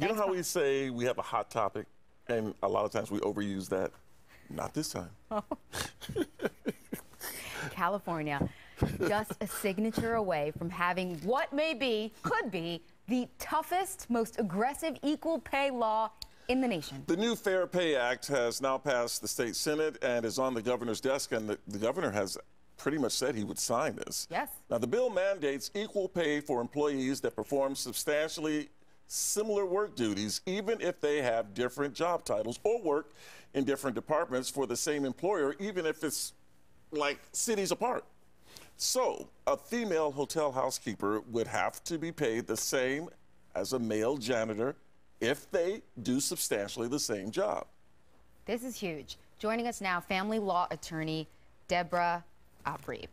You know how we say we have a hot topic, and a lot of times we overuse that? Not this time. California, just a signature away from having what could be, the toughest, most aggressive equal pay law in the nation. The new Fair Pay Act has now passed the state Senate and is on the governor's desk, and the governor has pretty much said he would sign this. Yes. Now, the bill mandates equal pay for employees that perform substantially similar work duties, even if they have different job titles or work in different departments for the same employer, even if it's like cities apart. So, a female hotel housekeeper would have to be paid the same as a male janitor if they do substantially the same job. This is huge. Joining us now, family law attorney Debra Opri.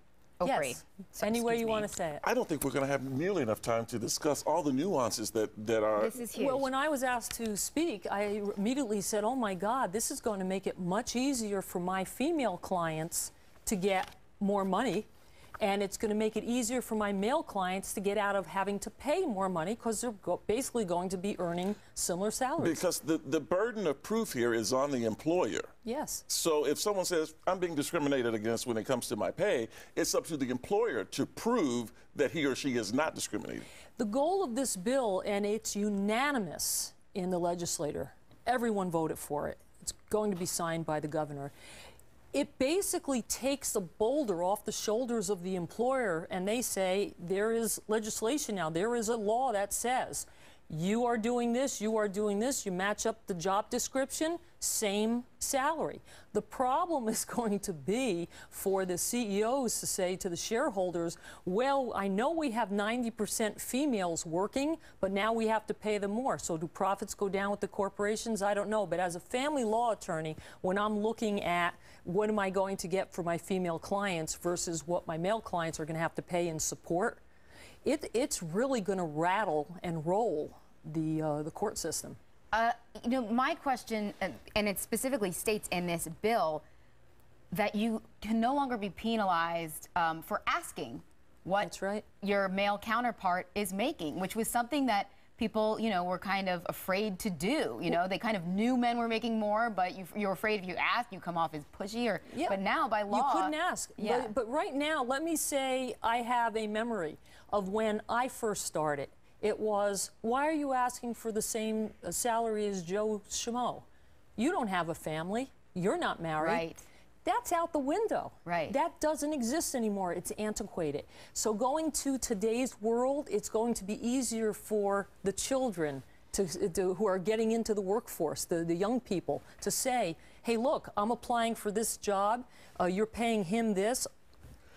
Yes, any way you want to say it. I don't think we're going to have nearly enough time to discuss all the nuances that are... This is huge. Well, when I was asked to speak, I immediately said, oh my God, this is going to make it much easier for my female clients to get more money. And it's going to make it easier for my male clients to get out of having to pay more money because they're basically going to be earning similar salaries. Because the burden of proof here is on the employer. Yes. So if someone says, I'm being discriminated against when it comes to my pay, it's up to the employer to prove that he or she is not discriminated. The goal of this bill, and it's unanimous in the legislature, everyone voted for it. It's going to be signed by the governor. It basically takes the boulder off the shoulders of the employer, and they say there is legislation now. There is a law that says you are doing this, you are doing this, you match up the job description, same salary. The problem is going to be for the CEOs to say to the shareholders, well, I know we have 90% females working, but now we have to pay them more. So do profits go down with the corporations? I don't know. But as a family law attorney, when I'm looking at what am I going to get for my female clients versus what my male clients are going to have to pay in support, it's really going to rattle and roll the court system. You know, my question, and it specifically states in this bill that you can no longer be penalized for asking what That's right. your male counterpart is making, which was something that people, you know, were kind of afraid to do. You know, they kind of knew men were making more, but you're afraid if you ask, you come off as pushy. Or yeah. But now, by law, you couldn't ask. Yeah. But right now, let me say I have a memory of when I first started. It was, why are you asking for the same salary as Joe Schmo? You don't have a family. You're not married. Right. That's out the window. Right. That doesn't exist anymore. It's antiquated. So going to today's world, it's going to be easier for the children who are getting into the workforce, the young people, to say, hey, look, I'm applying for this job. You're paying him this.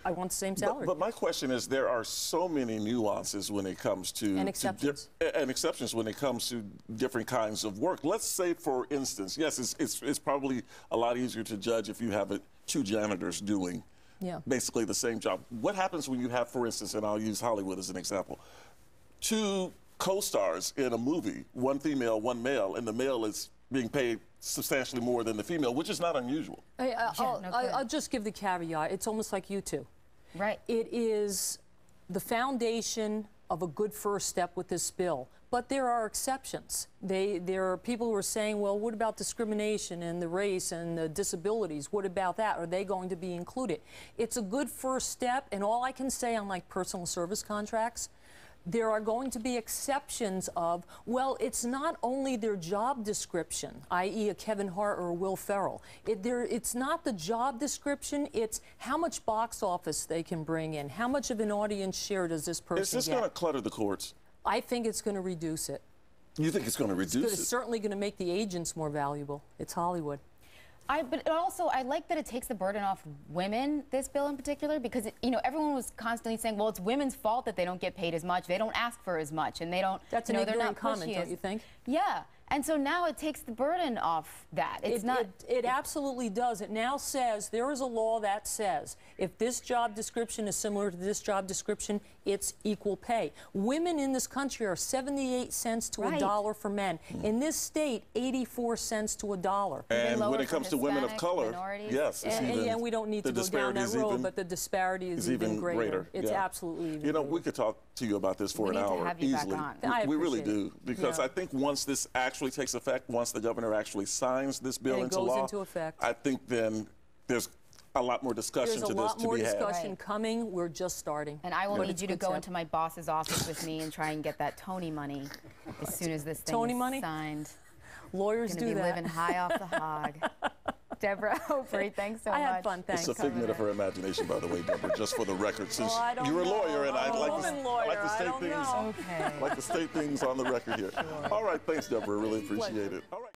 I want the same salary. But my question is, there are so many nuances when it comes to... And exceptions. And exceptions when it comes to different kinds of work. Let's say, for instance, yes, it's probably a lot easier to judge if you have two janitors doing basically the same job. What happens when you have, for instance, and I'll use Hollywood as an example, two co-stars in a movie, one female, one male, and the male is being paid substantially more than the female, which is not unusual. Hey, I'll just give the caveat. It's almost like you two. Right. It is the foundation of a good first step with this bill. But there are exceptions. There are people who are saying, well, what about discrimination and the race and the disabilities? What about that? Are they going to be included? It's a good first step, and all I can say on like personal service contracts, there are going to be exceptions of, well, it's not only their job description, i.e. a Kevin Hart or a Will Ferrell. It's not the job description, it's how much box office they can bring in. How much of an audience share does this person get? Is this going to clutter the courts? I think it's going to reduce it. You think it's going to reduce it? It's certainly going to make the agents more valuable. It's Hollywood. But also, I like that it takes the burden off women, this bill in particular, because, you know, everyone was constantly saying, well, it's women's fault that they don't get paid as much. They don't ask for as much, and they don't, That's you know, an they're not ignorant comment, pushy don't you think? Yeah. And so now it takes the burden off that. It absolutely does. It now says, there is a law that says, if this job description is similar to this job description, it's equal pay. Women in this country are 78 cents to a dollar for men. In this state, 84 cents to a dollar. And when it comes to women of color, yes, it's and we don't need to go down that road, but the disparity is even greater. It's absolutely even greater. We could talk to you about this for an hour easily. We really do, because I think once this actually takes effect, once the governor actually signs this bill into law, I think then there's a lot more discussion to this to be had. There's a lot more discussion coming. We're just starting. And I will need you to go into my boss's office with me and try and get that Tony money as soon as this thing is signed. Lawyers do that. Be living high off the hog. Debra, Opri, thanks so much. I had fun, thanks. It's a figment of her imagination, by the way, Debra, just for the record, since you're a lawyer, and I'd like to state things on the record here. All right, thanks, Debra. Really appreciate it.